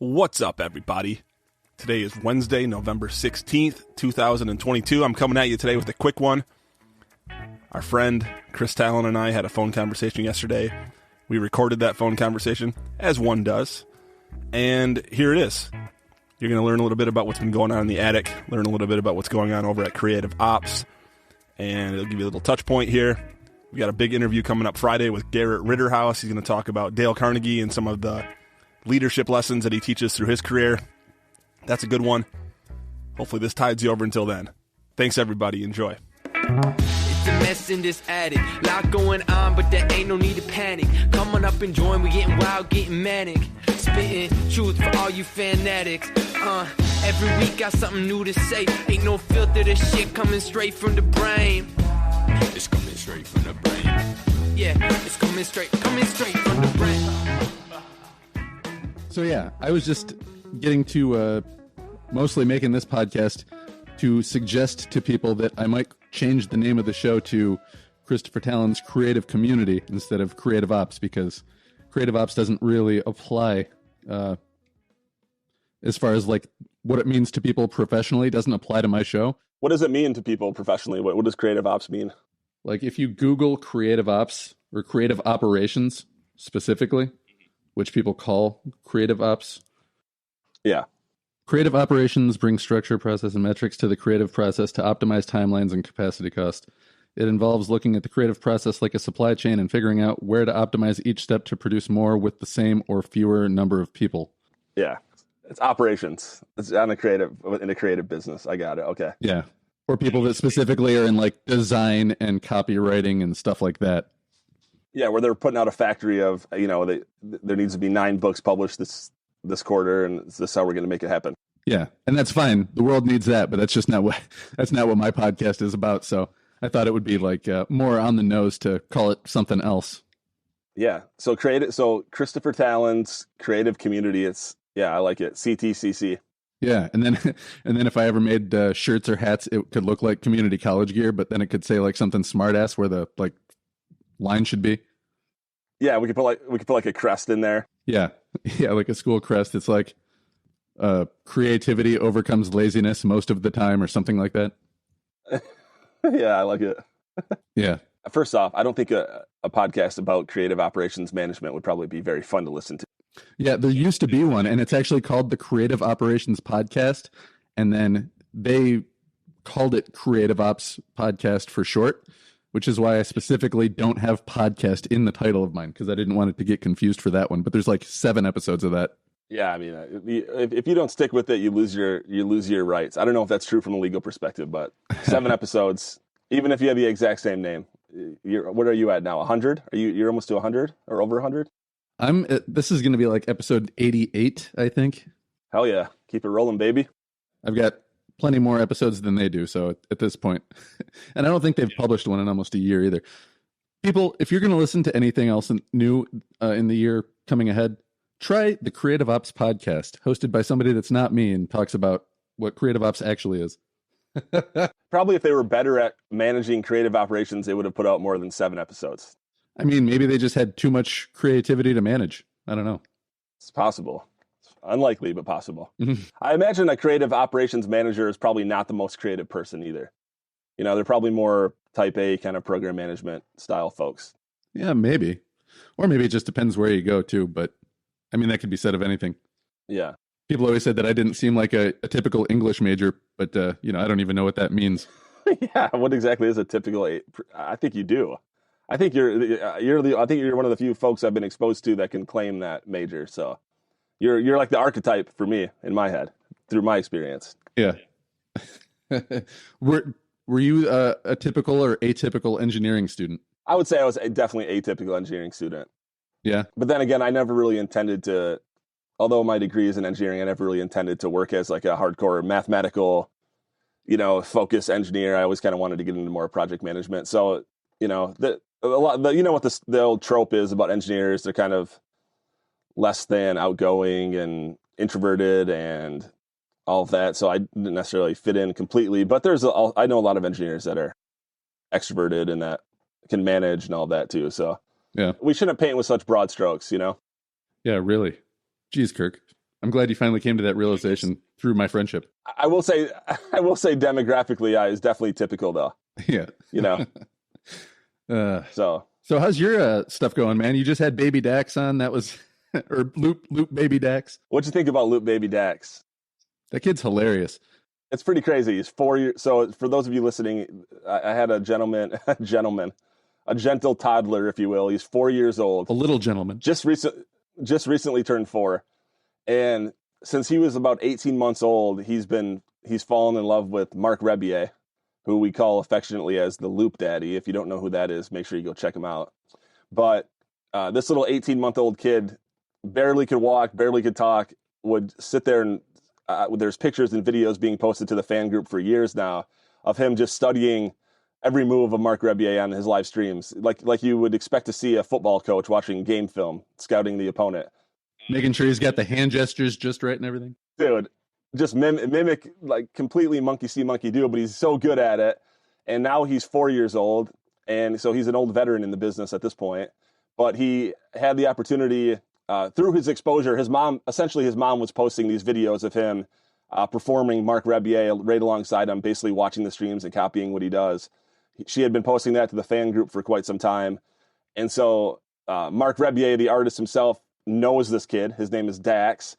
What's up, everybody? Today is Wednesday, November 16th, 2022. I'm coming at you today with a quick one. Our friend Chris Tallon and I had a phone conversation yesterday. We recorded that phone conversation, as one does, and here it is. You're going to learn a little bit about what's been going on in the attic, learn a little bit about what's going on over at Creative Ops, and it'll give you a little touch point here. We got a big interview coming up Friday with Garrett Ritterhouse. He's going to talk about Dale Carnegie and some of the leadership lessons that he teaches through his career. That's a good one. Hopefully this tides you over until then. Thanks, everybody. Enjoy. It's a mess in this attic. Lot going on, but there ain't no need to panic. Come on up and join. We getting wild, getting manic. Spitting truth for all you fanatics. Every week got something new to say. Ain't no filter, this shit coming straight from the brain. It's coming straight from the brain. Yeah, it's coming straight from the brain. So yeah, I was just getting to mostly making this podcast to suggest to people that I might change the name of the show to Christopher Tallon's Creative Community instead of Creative Ops, because Creative Ops doesn't really apply as far as like what it means to people professionally. Doesn't apply to my show. What does it mean to people professionally? What does Creative Ops mean? Like if you Google Creative Ops or Creative Operations specifically, which people call Creative Ops. Yeah. Creative operations bring structure, process, and metrics to the creative process to optimize timelines and capacity cost. It involves looking at the creative process like a supply chain and figuring out where to optimize each step to produce more with the same or fewer number of people. Yeah. It's operations. It's in a creative business. I got it. Okay. Yeah. Or people that specifically are in like design and copywriting and stuff like that. Yeah, where they're putting out a factory of, there needs to be 9 books published this quarter, and this is how we're going to make it happen. Yeah, and that's fine. The world needs that, but that's not what my podcast is about. So I thought it would be like more on the nose to call it something else. Yeah. So Christopher Tallon's Creative Community. I like it. CTCC. Yeah, and then if I ever made shirts or hats, it could look like community college gear, but then it could say like something smart ass where the like line should be. Yeah, we could put like a crest in there. Yeah, like a school crest. It's like creativity overcomes laziness most of the time, or something like that. Yeah, I like it. Yeah. First off, I don't think a podcast about creative operations management would probably be very fun to listen to. Yeah, there used to be one, and it's actually called the Creative Operations Podcast, and then they called it Creative Ops Podcast for short, which is why I specifically don't have podcast in the title of mine, because I didn't want it to get confused for that one. But there's like 7 episodes of that. Yeah, I mean, if you don't stick with it, you lose your rights. I don't know if that's true from a legal perspective, but 7 episodes, even if you have the exact same name, what are you at now? 100? You're almost to 100 or over 100? This is going to be like episode 88, I think. Hell yeah, keep it rolling, baby. I've got plenty more episodes than they do, so at this point. And I don't think they've published one in almost a year either. People, if you're going to listen to anything else new in the year coming ahead, try the Creative Ops Podcast, hosted by somebody that's not me and talks about what Creative Ops actually is. Probably if they were better at managing creative operations, they would have put out more than 7 episodes. I mean, maybe they just had too much creativity to manage. I don't know. It's possible. Unlikely, but possible. Mm-hmm. I imagine a creative operations manager is probably not the most creative person either. They're probably more type A kind of program management style folks. Yeah, maybe. Or maybe it just depends where you go to. But I mean, that could be said of anything. Yeah. People always said that I didn't seem like a typical English major, but I don't even know what that means. Yeah. What exactly is a typical? I think you do. I think you're one of the few folks I've been exposed to that can claim that major. So you're like the archetype for me in my head through my experience. Yeah. Were you a typical or atypical engineering student? I would say I was definitely atypical engineering student. Yeah. But then again, I never really intended to, although my degree is in engineering, I never really intended to work as like a hardcore mathematical, focus engineer. I always kind of wanted to get into more project management. So, the old trope is about engineers, they're kind of less than outgoing and introverted and all of that. So I didn't necessarily fit in completely, but I know a lot of engineers that are extroverted and that can manage and all that too. So yeah, we shouldn't paint with such broad strokes, Yeah, really. Geez, Kirk. I'm glad you finally came to that realization through my friendship. I will say demographically, is definitely typical though. Yeah. You know. So how's your stuff going, man? You just had baby Dax on. That was, or Loop baby Dax. What'd you think about Loop baby Dax? That kid's hilarious. It's pretty crazy. He's 4 years. So for those of you listening, I had a gentle toddler, if you will. He's 4 years old. A little gentleman. Just recently turned 4. And since he was about 18 months old, he's fallen in love with Mark Rebier, who we call affectionately as the Loop Daddy. If you don't know who that is, make sure you go check him out. But this little 18-month-old kid barely could walk, barely could talk, would sit there and there's pictures and videos being posted to the fan group for years now of him just studying every move of Mark Rebier on his live streams, like you would expect to see a football coach watching game film, scouting the opponent. Making sure he's got the hand gestures just right and everything. Dude, just mimic like completely monkey see, monkey do, but he's so good at it. And now he's 4 years old, and so he's an old veteran in the business at this point. But he had the opportunity through his exposure. His mom was posting these videos of him performing Mark Rebier right alongside him, basically watching the streams and copying what he does. She had been posting that to the fan group for quite some time. And so Mark Rebier, the artist himself, knows this kid. His name is Dax.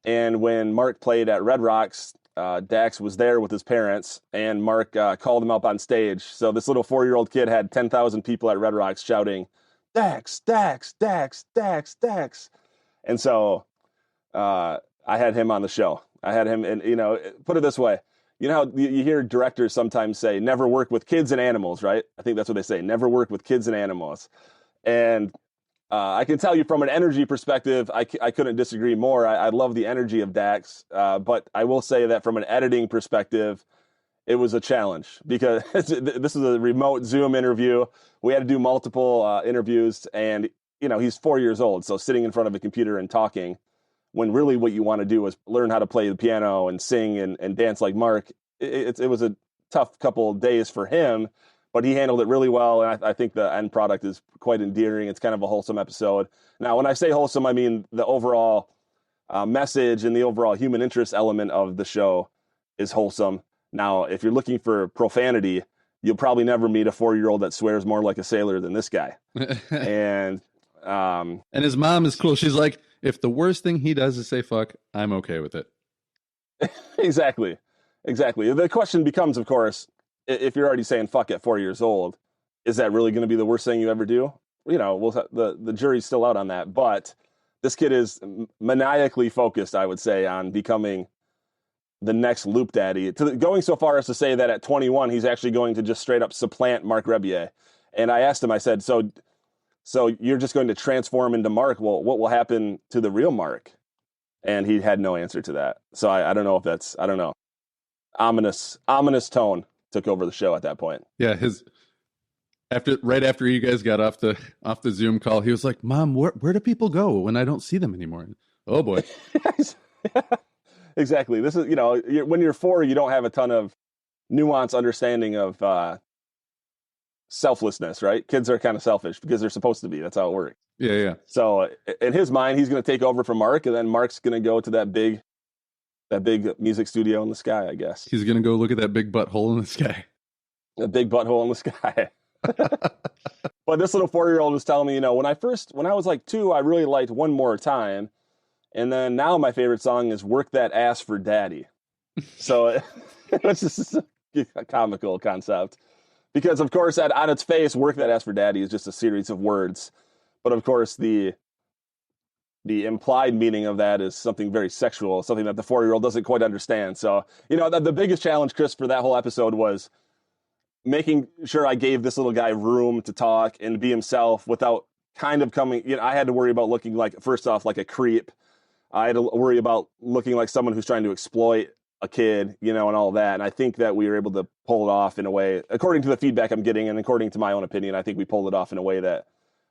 And when Mark played at Red Rocks, Dax was there with his parents, and Mark called him up on stage. So this little 4-year-old kid had 10,000 people at Red Rocks shouting, Dax, Dax, Dax, Dax, Dax. And so I had him on the show. I had him, and, put it this way. You know how you hear directors sometimes say, never work with kids and animals, right? I think that's what they say, never work with kids and animals. And I can tell you from an energy perspective, I couldn't disagree more. I love the energy of Dax, but I will say that from an editing perspective, it was a challenge because this is a remote Zoom interview. We had to do multiple interviews, and he's 4 years old, so sitting in front of a computer and talking, when really what you want to do is learn how to play the piano and sing and dance like Mark. It was a tough couple of days for him, but he handled it really well, and I think the end product is quite endearing. It's kind of a wholesome episode. Now, when I say wholesome, I mean the overall message and the overall human interest element of the show is wholesome. Now, if you're looking for profanity, you'll probably never meet a 4-year-old that swears more like a sailor than this guy. And his mom is cool. She's like, if the worst thing he does is say fuck, I'm okay with it. Exactly. The question becomes, of course, if you're already saying fuck at 4 years old, is that really going to be the worst thing you ever do? The jury's still out on that. But this kid is maniacally focused, I would say, on becoming the next Loop Daddy, going so far as to say that at 21, he's actually going to just straight up supplant Mark Rebier. And I asked him, I said, so you're just going to transform into Mark. Well, what will happen to the real Mark? And he had no answer to that. So I don't know if that's, I don't know. Ominous tone took over the show at that point. Yeah. Right after you guys got off the Zoom call, he was like, Mom, where do people go when I don't see them anymore? Oh boy. Exactly. This is, when you're 4, you don't have a ton of nuanced understanding of selflessness, right? Kids are kind of selfish because they're supposed to be. That's how it works. Yeah. So in his mind, he's going to take over from Mark, and then Mark's going to go to that big music studio in the sky, I guess. He's going to go look at that big butthole in the sky. A big butthole in the sky. But this little 4-year-old was telling me, when I was like 2, I really liked One More Time. And then now my favorite song is Work That Ass for Daddy. So it's just a comical concept. Because, of course, on its face, Work That Ass for Daddy is just a series of words. But, of course, the implied meaning of that is something very sexual, something that the 4-year-old doesn't quite understand. So, the biggest challenge, Chris, for that whole episode was making sure I gave this little guy room to talk and be himself without kind of coming, I had to worry about looking like, first off, like a creep. I had to worry about looking like someone who's trying to exploit a kid, and all that. And I think that we were able to pull it off in a way, according to the feedback I'm getting and according to my own opinion, I think we pulled it off in a way that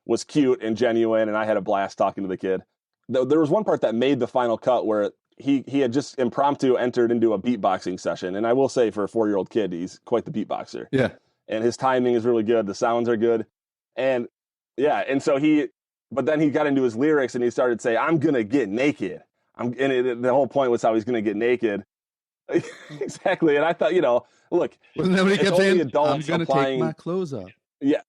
was cute and genuine. And I had a blast talking to the kid. There was one part that made the final cut where he had just impromptu entered into a beatboxing session. And I will say, for a 4-year-old kid, he's quite the beatboxer. Yeah. And his timing is really good. The sounds are good. And yeah. And so but then he got into his lyrics and he started saying, I'm going to get naked. The whole point was how he's going to get naked. Exactly. And I thought, look, wasn't that what he kept saying? I'm going to take my clothes off. Yeah,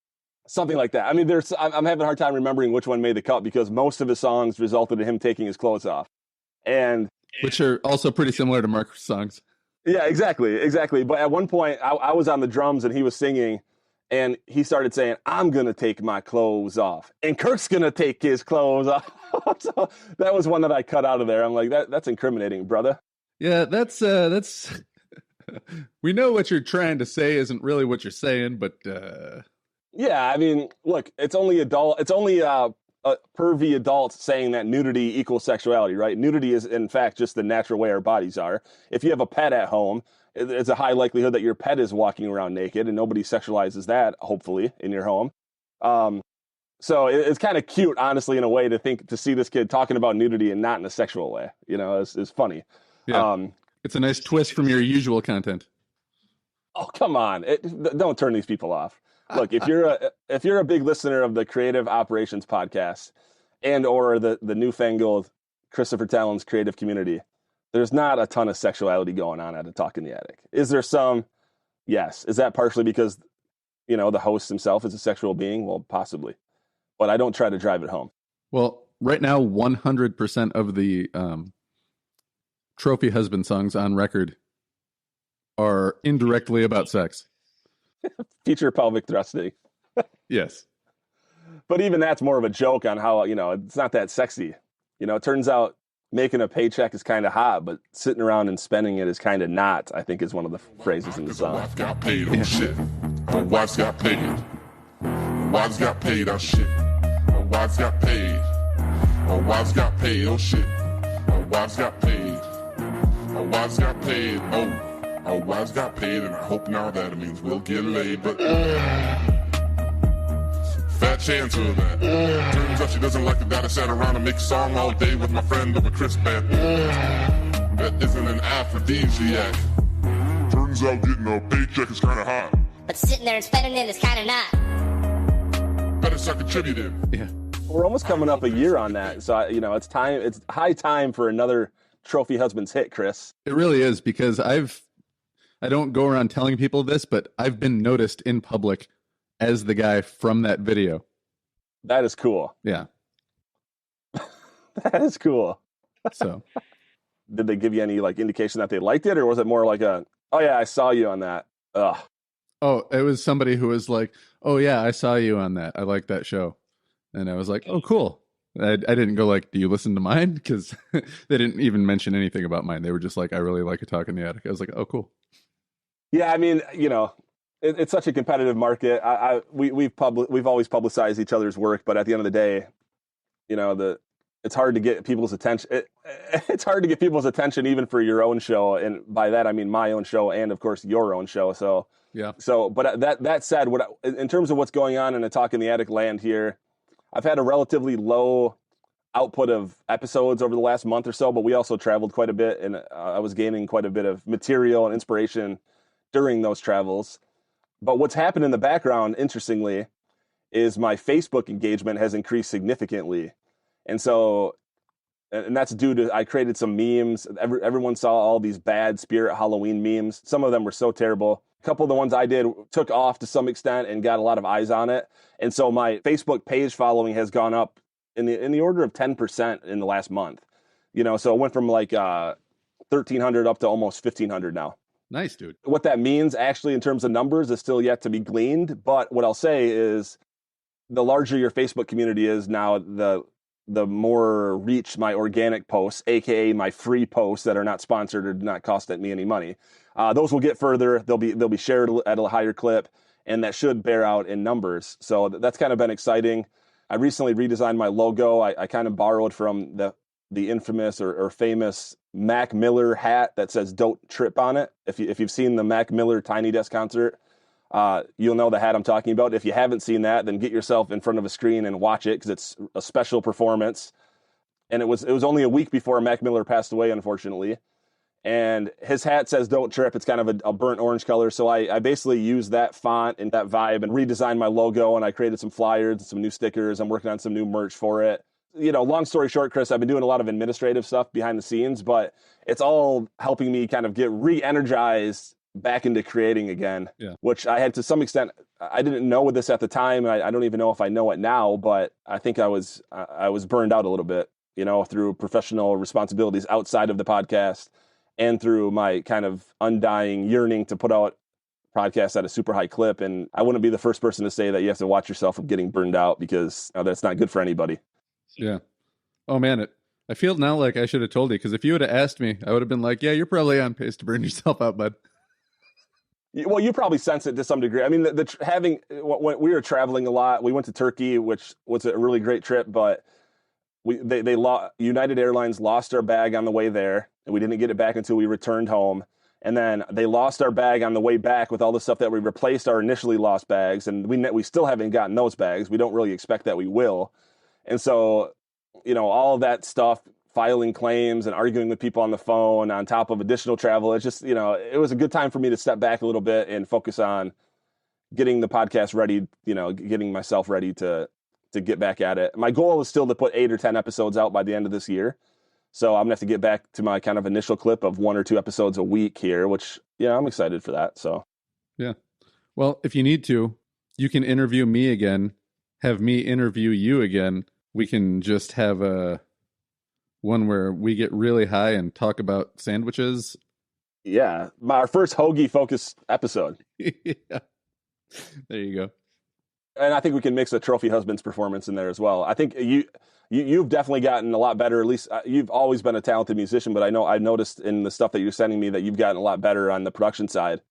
something like that. I mean, I'm having a hard time remembering which one made the cut because most of his songs resulted in him taking his clothes off, and which are also pretty similar to Mark's songs. Yeah, exactly. But at one point, I was on the drums and he was singing, and he started saying, "I'm gonna take my clothes off," and Kirk's gonna take his clothes off. So that was one that I cut out of there. I'm like, that's incriminating, brother. Yeah, that's we know what you're trying to say isn't really what you're saying, but yeah, I mean, look, it's only pervy adults saying that nudity equals sexuality, right? Nudity is, in fact, just the natural way our bodies are. If you have a pet at home, it's a high likelihood that your pet is walking around naked, and nobody sexualizes that, hopefully, in your home. So it's kind of cute, honestly, in a way, to see this kid talking about nudity and not in a sexual way. It's funny. Yeah. It's a nice twist from your usual content. Oh, come on. Don't turn these people off. Look, if you're a big listener of the Creative Operations podcast and or the newfangled Christopher Tallon's creative community, there's not a ton of sexuality going on at a Talk in the Attic. Is there some? Yes. Is that partially because, the host himself is a sexual being? Well, possibly. But I don't try to drive it home. Well, right now, 100% of the trophy husband songs on record are indirectly about sex. Feature pelvic thrusting. Yes. But even that's more of a joke on how, it's not that sexy. It turns out making a paycheck is kind of hot, but sitting around and spending it is kind of not, I think is one of the phrases in the song. Wife got paid on shit. My wife's got paid. My wife's got paid on shit. My wife's got paid. My wife's got paid. Oh shit. My wife's got paid. My wife's got paid. Oh, my wife's got paid, and I hope now that it means we'll get laid. But fat chance of that. Turns out she doesn't like the guy that sat around and make a song all day with my friend over Chris band. That isn't an aphrodisiac. Turns out getting a paycheck is kind of hot. But sitting there and spending it is kind of not. Better start contributing. Yeah. We're almost coming up a year on that. So, it's time. It's high time for another Trophy Husbands hit, Chris. It really is, because I don't go around telling people this, but I've been noticed in public as the guy from that video. That is cool. Yeah. That is cool. So did they give you any indication that they liked it, or was it more like oh yeah, I saw you on that? Ugh. Oh, it was somebody who was like, oh yeah, I saw you on that. I like that show. And I was like, oh, cool. I didn't go do you listen to mine? Because they didn't even mention anything about mine. They were just like, I really like a Talk in the Attic. I was like, oh, cool. Yeah, I mean, it's such a competitive market. We've always publicized each other's work, but at the end of the day, it's hard to get people's attention. It's hard to get people's attention even for your own show, and by that I mean my own show and of course your own show. So yeah. So, but that said, in terms of what's going on in the Talk in the Attic land here, I've had a relatively low output of episodes over the last month or so, but we also traveled quite a bit, and I was gaining quite a bit of material and inspiration during those travels. But what's happened in the background, interestingly, is my Facebook engagement has increased significantly. And that's due to, I created some memes. Everyone saw all these bad Spirit Halloween memes. Some of them were so terrible. A couple of the ones I did took off to some extent and got a lot of eyes on it. And so my Facebook page following has gone up in the order of 10% in the last month. So it went from 1,300 up to almost 1,500 now. Nice, dude. What that means actually in terms of numbers is still yet to be gleaned. But what I'll say is the larger your Facebook community is now, the more reach my organic posts, aka my free posts that are not sponsored or do not cost me any money. Those will get further. They'll be shared at a higher clip, and that should bear out in numbers. So that's kind of been exciting. I recently redesigned my logo. I kind of borrowed from the infamous or famous Mac Miller hat that says "Don't Trip" on it. If you've seen the Mac Miller Tiny Desk concert, you'll know the hat I'm talking about. If you haven't seen that, then get yourself in front of a screen and watch it, because it's a special performance. And it was only a week before Mac Miller passed away, unfortunately. And his hat says "Don't Trip." It's kind of a burnt orange color. So I basically used that font and that vibe and redesigned my logo, and I created some flyers and some new stickers. I'm working on some new merch for it. long story short, Chris, I've been doing a lot of administrative stuff behind the scenes, but it's all helping me kind of get re-energized back into creating again, which I had to some extent. I didn't know this at the time. I don't even know if I know it now, but I think I was burned out a little bit, through professional responsibilities outside of the podcast and through my kind of undying yearning to put out podcasts at a super high clip. And I wouldn't be the first person to say that you have to watch yourself from getting burned out, because that's not good for anybody. Yeah. Oh man, I feel now like I should have told you, because if you would have asked me, I would have been like, yeah, you're probably on pace to burn yourself out, bud. Well, you probably sense it to some degree. I mean, when we were traveling a lot, we went to Turkey, which was a really great trip, but United Airlines lost our bag on the way there, and we didn't get it back until we returned home. And then they lost our bag on the way back with all the stuff that we replaced our initially lost bags, and we still haven't gotten those bags. We don't really expect that we will. And so, all of that stuff, filing claims and arguing with people on the phone on top of additional travel. It's just, it was a good time for me to step back a little bit and focus on getting the podcast ready, getting myself ready to get back at it. My goal is still to put 8 or 10 episodes out by the end of this year. So I'm gonna have to get back to my kind of initial clip of 1 or 2 episodes a week here, which, I'm excited for that. So, yeah. Well, if you need to, you can interview me again, have me interview you again. We can just have one where we get really high and talk about sandwiches. Yeah, our first hoagie focused episode. Yeah. There you go. And I think we can mix a trophy husband's performance in there as well. I think you've definitely gotten a lot better. At least you've always been a talented musician, but I noticed in the stuff that you're sending me that you've gotten a lot better on the production side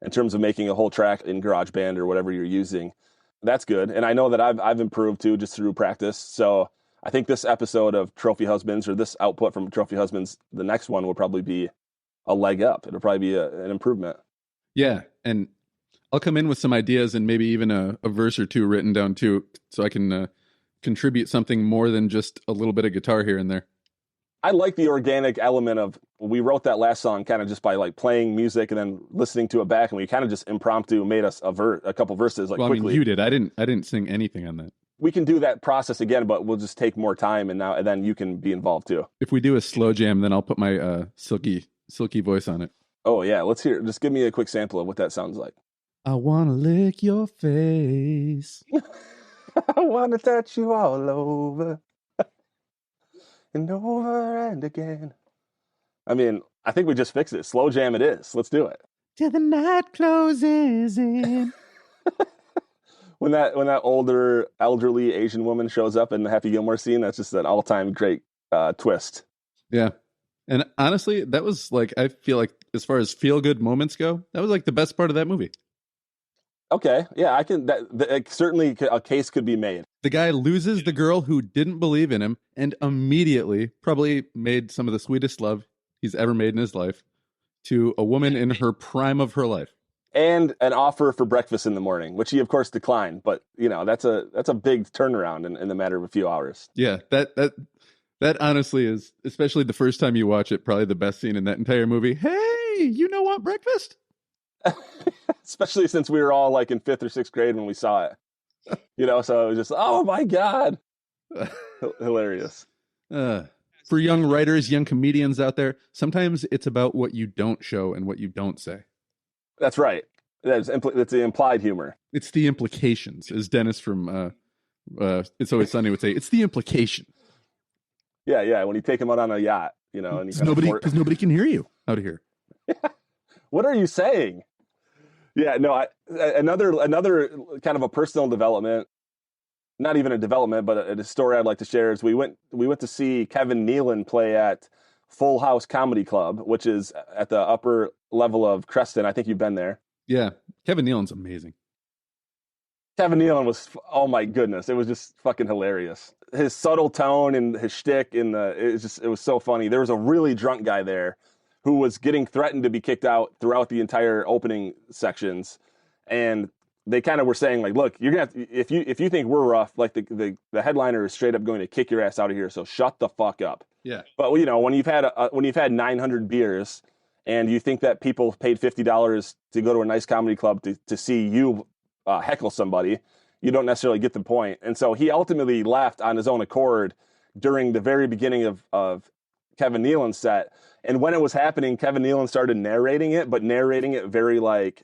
in terms of making a whole track in GarageBand or whatever you're using. That's good. And I know that I've improved too, just through practice. So I think this episode of Trophy Husbands, or this output from Trophy Husbands, the next one will probably be a leg up. It'll probably be an improvement. Yeah. And I'll come in with some ideas and maybe even a verse or two written down too, so I can contribute something more than just a little bit of guitar here and there. I like the organic element of, we wrote that last song kind of just by like playing music and then listening to it back, and we kind of just impromptu made us a couple verses quickly. I mean, you did. I didn't sing anything on that. We can do that process again, but we'll just take more time, and then you can be involved too. If we do a slow jam, then I'll put my silky voice on it. Oh yeah, let's hear it. Just give me a quick sample of what that sounds like. I wanna lick your face. I wanna touch you all over and over and again. I mean, I think we just fixed it. Slow jam it is. Let's do it. Till the night closes in. When that older, elderly Asian woman shows up in the Happy Gilmore scene, that's just an all-time great twist. Yeah. And honestly, that was like, I feel like as far as feel-good moments go, that was like the best part of that movie. Okay. Yeah, I can. Certainly a case could be made. The guy loses the girl who didn't believe in him and immediately probably made some of the sweetest love he's ever made in his life to a woman in her prime of her life. And an offer for breakfast in the morning, which he of course declined. But that's a big turnaround in the matter of a few hours. Yeah, that honestly is, especially the first time you watch it, probably the best scene in that entire movie. Hey, you know what, breakfast? Especially since we were all like in 5th or 6th grade when we saw it. So it was just, oh my God. Hilarious. For young writers, young comedians out there, sometimes it's about what you don't show and what you don't say. That's right. That's the implied humor. It's the implications, as Dennis from It's Always Sunny would say. It's the implication. Yeah. When you take him out on a yacht, and because nobody can hear you out of here. What are you saying? Yeah, no. Another kind of a personal development, not even a development, but a story I'd like to share is we went to see Kevin Nealon play at Full House Comedy Club, which is at the upper level of Creston. I think you've been there. Yeah, Kevin Nealon's amazing. Kevin Nealon was, oh my goodness, it was just fucking hilarious. His subtle tone and his shtick it was so funny. There was a really drunk guy there who was getting threatened to be kicked out throughout the entire opening sections, and they kind of were saying like, look, you're gonna have to, if you think we're rough, like the headliner is straight up going to kick your ass out of here, so shut the fuck up. Yeah. But when you've had 900 beers and you think that people paid $50 to go to a nice comedy club to see you heckle somebody, you don't necessarily get the point. And so he ultimately left on his own accord during the very beginning of Kevin Nealon's set. And when it was happening, Kevin Nealon started narrating it, but narrating it very like,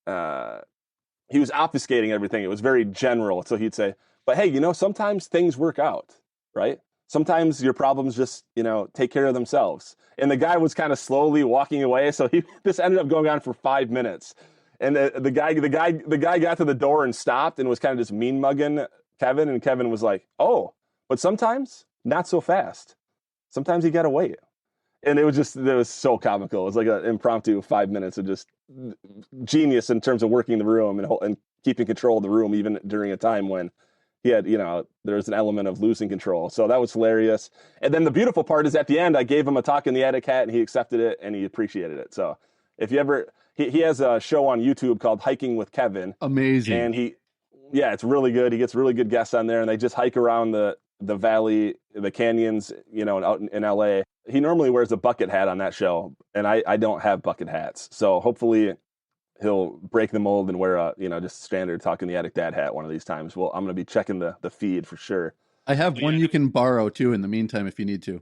he was obfuscating everything. It was very general. So he'd say, but hey, sometimes things work out, right? Sometimes your problems just, take care of themselves. And the guy was kind of slowly walking away. So this ended up going on for 5 minutes. And the guy got to the door and stopped and was kind of just mean mugging Kevin. And Kevin was like, oh, but sometimes not so fast. Sometimes you got to wait. And it was so comical. It was like an impromptu 5 minutes of just genius in terms of working the room and keeping control of the room, even during a time when he had, there was an element of losing control. So that was hilarious. And then the beautiful part is at the end, I gave him a Talk in the Attic hat and he accepted it and he appreciated it. So if you ever, he has a show on YouTube called Hiking with Kevin. Amazing. And it's really good. He gets really good guests on there and they just hike around the valley, the canyons, out in LA. He normally wears a bucket hat on that show, and I don't have bucket hats. So hopefully he'll break the mold and wear a, just standard Talk in the Attic dad hat one of these times. Well, I'm going to be checking the feed for sure. I have one you can borrow too in the meantime if you need to.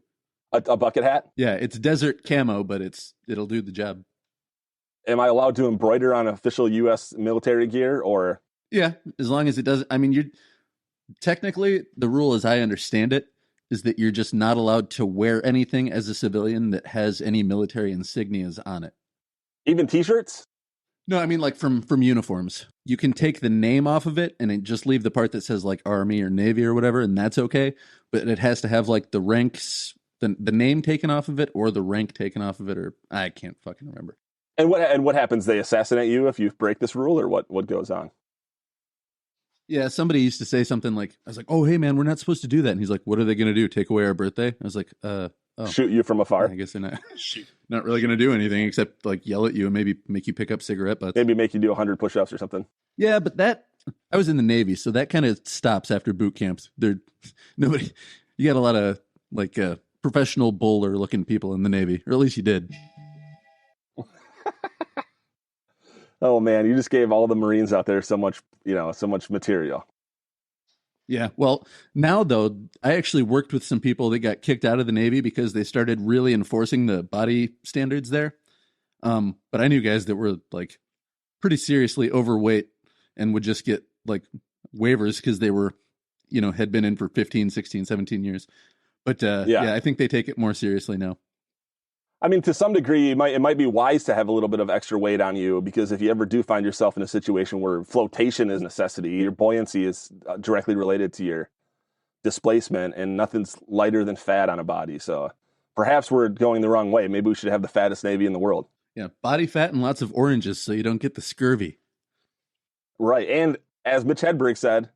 A bucket hat? Yeah, it's desert camo, but it'll do the job. Am I allowed to embroider on official U.S. military gear or? Yeah, as long as it doesn't. I mean, technically the rule, as I understand it, is that you're just not allowed to wear anything as a civilian that has any military insignias on it. Even T-shirts? No, I mean like from uniforms. You can take the name off of it and just leave the part that says like Army or Navy or whatever, and that's okay. But it has to have like the ranks, the name taken off of it or the rank taken off of it, or I can't fucking remember. And what happens? They assassinate you if you break this rule, or what goes on? Yeah, somebody used to say something like, I was like, oh, hey, man, we're not supposed to do that. And he's like, what are they going to do? Take away our birthday? I was like, oh. Shoot you from afar? I guess they're not really going to do anything except like yell at you and maybe make you pick up cigarette butts. Maybe make you do 100 push-ups or something. Yeah, but I was in the Navy, so that kind of stops after boot camps. You got a lot of like professional bowler looking people in the Navy, or at least you did. Oh man, you just gave all the Marines out there so much material. Yeah. Well, now though, I actually worked with some people that got kicked out of the Navy because they started really enforcing the body standards there. But I knew guys that were like pretty seriously overweight and would just get like waivers because they were, had been in for 15, 16, 17 years. But yeah, I think they take it more seriously now. I mean, to some degree, it might be wise to have a little bit of extra weight on you, because if you ever do find yourself in a situation where flotation is a necessity, your buoyancy is directly related to your displacement, and nothing's lighter than fat on a body. So perhaps we're going the wrong way. Maybe we should have the fattest Navy in the world. Yeah, body fat and lots of oranges so you don't get the scurvy. Right. And as Mitch Hedberg said,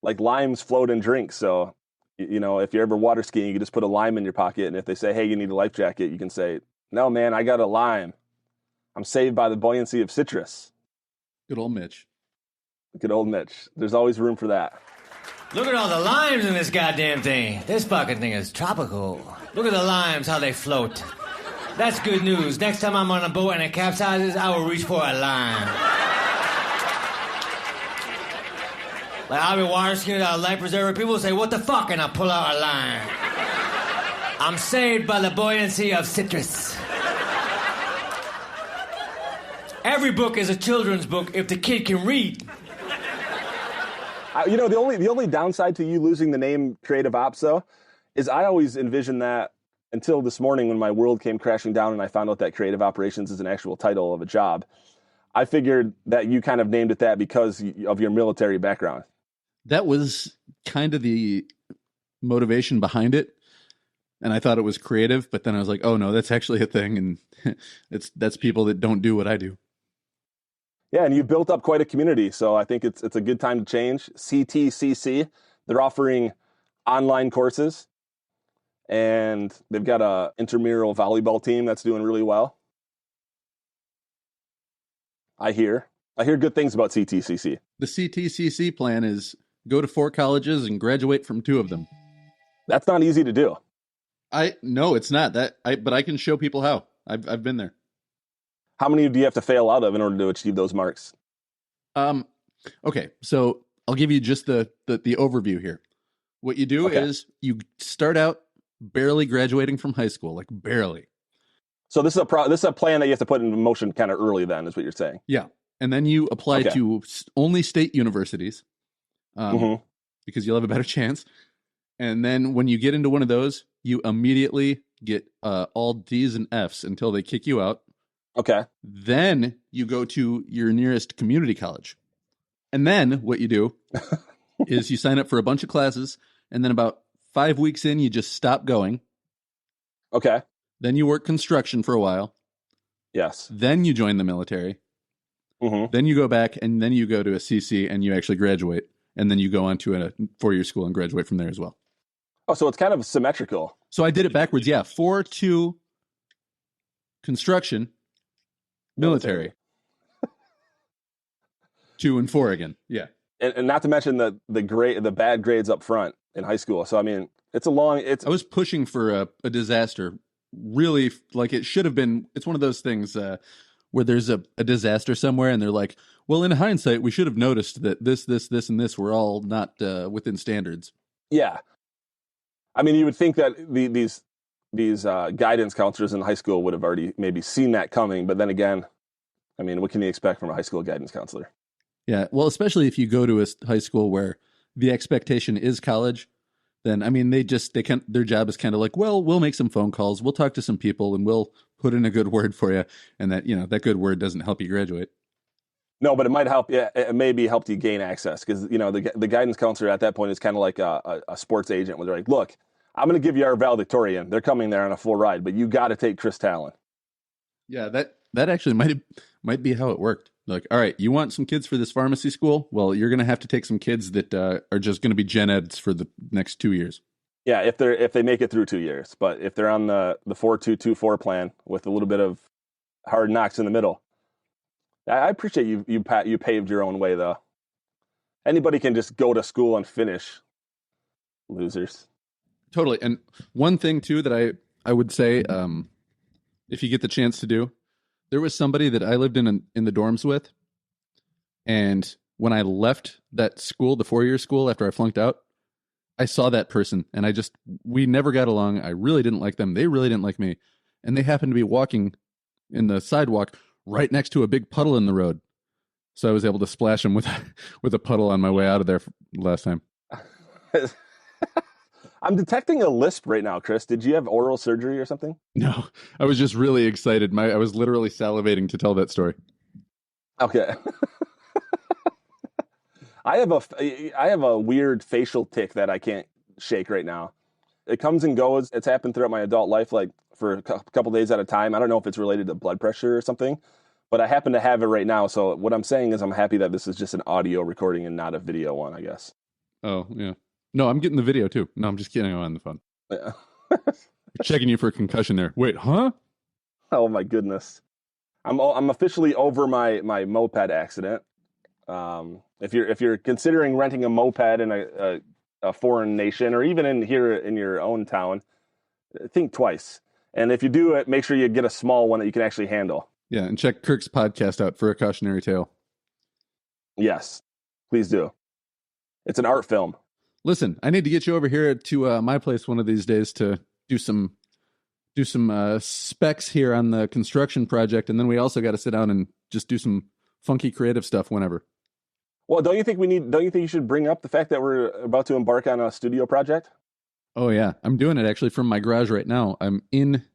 like limes float in drinks. So, if you're ever water skiing, you can just put a lime in your pocket. And if they say, hey, you need a life jacket, you can say, no, man, I got a lime. I'm saved by the buoyancy of citrus. Good old Mitch. Good old Mitch. There's always room for that. Look at all the limes in this goddamn thing. This fucking thing is tropical. Look at the limes, how they float. That's good news. Next time I'm on a boat and it capsizes, I will reach for a lime. Like, I'll be water skiing without a life preserver. People say, what the fuck? And I pull out a lime. I'm saved by the buoyancy of citrus. Every book is a children's book if the kid can read. The only downside to you losing the name Creative Ops, though, is I always envisioned that until this morning when my world came crashing down and I found out that Creative Operations is an actual title of a job. I figured that you kind of named it that because of your military background. That was kind of the motivation behind it. And I thought it was creative, but then I was like, oh no, that's actually a thing. And that's people that don't do what I do. Yeah, and you've built up quite a community. So I think it's a good time to change. CTCC, they're offering online courses. And they've got a intramural volleyball team that's doing really well. I hear good things about CTCC. The CTCC plan is go to 4 colleges and graduate from 2 of them. That's not easy to do. No, it's not. But I can show people how. I've been there. How many do you have to fail out of in order to achieve those marks? Okay, so I'll give you just the overview here. What you do Okay. is you start out barely graduating from high school, like barely. So this is a plan that you have to put in motion kind of early. Then is what you're saying. Yeah. And then you apply Okay. to only state universities Mhm. because you'll have a better chance. And then when you get into one of those, you immediately get all D's and F's until they kick you out. Okay. Then you go to your nearest community college. And then what you do is you sign up for a bunch of classes. And then about 5 weeks in, you just stop going. Okay. Then you work construction for a while. Yes. Then you join the military. Hmm. Then you go back and then you go to a CC and you actually graduate. And then you go on to a 4-year school and graduate from there as well. Oh, so it's kind of symmetrical. So I did it backwards. Yeah. 4 to construction, military. 2 and 4 again. Yeah. And not to mention the bad grades up front in high school. So I mean, it's a long. It's I was pushing for a disaster. Really, like it should have been. It's one of those things where there's a disaster somewhere, and they're like, "Well, in hindsight, we should have noticed that this, and this were all not within standards." yeah. I mean, you would think that these guidance counselors in high school would have already maybe seen that coming, but then again, I mean, what can you expect from a high school guidance counselor? Yeah, well, especially if you go to a high school where the expectation is college, then I mean, their job is kind of like, well, we'll make some phone calls, we'll talk to some people, and we'll put in a good word for you, and that good word doesn't help you graduate. No, but it might help. Yeah, it maybe helped you gain access because the guidance counselor at that point is kind of like a sports agent where they're like, look, I'm going to give you our valedictorian. They're coming there on a full ride, but you got to take Chris Tallon. Yeah, that actually might be how it worked. Like, all right, you want some kids for this pharmacy school? Well, you're going to have to take some kids that are just going to be gen eds for the next 2 years. Yeah, if they make it through 2 years, but if they're on the 4-2-2-4 plan with a little bit of hard knocks in the middle, I appreciate you paved your own way though. Anybody can just go to school and finish. Losers. Totally. And one thing too that I would say, if you get the chance to do, there was somebody that I lived in the dorms with, and when I left that school, the 4-year school, after I flunked out, I saw that person, and we never got along. I really didn't like them. They really didn't like me, and they happened to be walking in the sidewalk right next to a big puddle in the road. So I was able to splash them with a puddle on my way out of there last time. I'm detecting a lisp right now, Chris. Did you have oral surgery or something? No, I was just really excited. I was literally salivating to tell that story. Okay. I have a weird facial tic that I can't shake right now. It comes and goes. It's happened throughout my adult life, like for a couple days at a time. I don't know if it's related to blood pressure or something, but I happen to have it right now. So what I'm saying is I'm happy that this is just an audio recording and not a video one, I guess. Oh, yeah. No, I'm getting the video too. No, I'm just kidding. I'm on the phone. Yeah. Checking you for a concussion there. Wait, huh? Oh my goodness. I'm officially over my moped accident. If you're considering renting a moped in a foreign nation or even in your own town, think twice. And if you do it, make sure you get a small one that you can actually handle. Yeah, and check Kirk's podcast out for a cautionary tale. Yes, please do. It's an art film. Listen, I need to get you over here to my place one of these days to do some specs here on the construction project, and then we also got to sit down and just do some funky creative stuff whenever. Well, don't you think you should bring up the fact that we're about to embark on a studio project? Oh yeah, I'm doing it actually from my garage right now. I'm in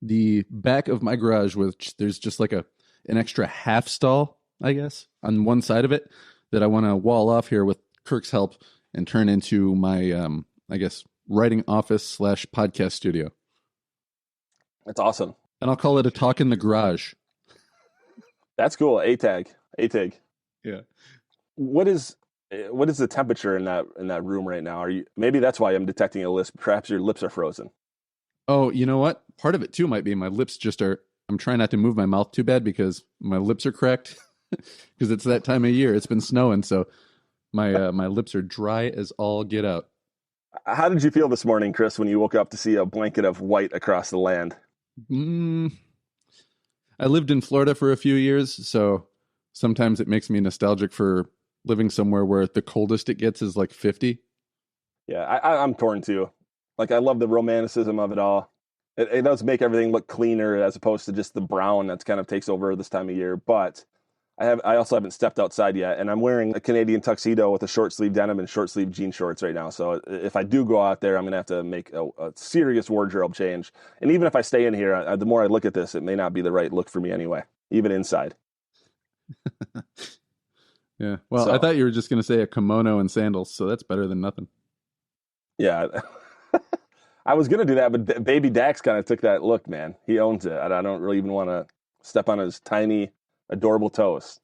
the back of my garage, which there's just like an extra half stall, I guess, on one side of it that I want to wall off here with Kirk's help and turn into my, I guess, writing office / podcast studio. That's awesome. And I'll call it a talk in the garage. That's cool. A-tag. Yeah. What is the temperature in that room right now? Maybe that's why I'm detecting a lisp. Perhaps your lips are frozen. Oh, you know what? Part of it too might be my lips I'm trying not to move my mouth too bad because my lips are cracked because it's that time of year. It's been snowing, so my lips are dry as all get out. How did you feel this morning, Chris, when you woke up to see a blanket of white across the land? I lived in Florida for a few years, so sometimes it makes me nostalgic for living somewhere where the coldest it gets is like 50. Yeah, I'm torn too. Like, I love the romanticism of it all. It does make everything look cleaner as opposed to just the brown that's kind of takes over this time of year. But I also haven't stepped outside yet, and I'm wearing a Canadian tuxedo with a short sleeve denim and short sleeve jean shorts right now. So if I do go out there, I'm gonna have to make a serious wardrobe change. And even if I stay in here, the more I look at this, it may not be the right look for me anyway, even inside. Yeah. Well, I thought you were just gonna say a kimono and sandals, so that's better than nothing. Yeah. I was gonna do that, but Baby Dax kind of took that look, man. He owns it. I don't really even want to step on his tiny, adorable toes.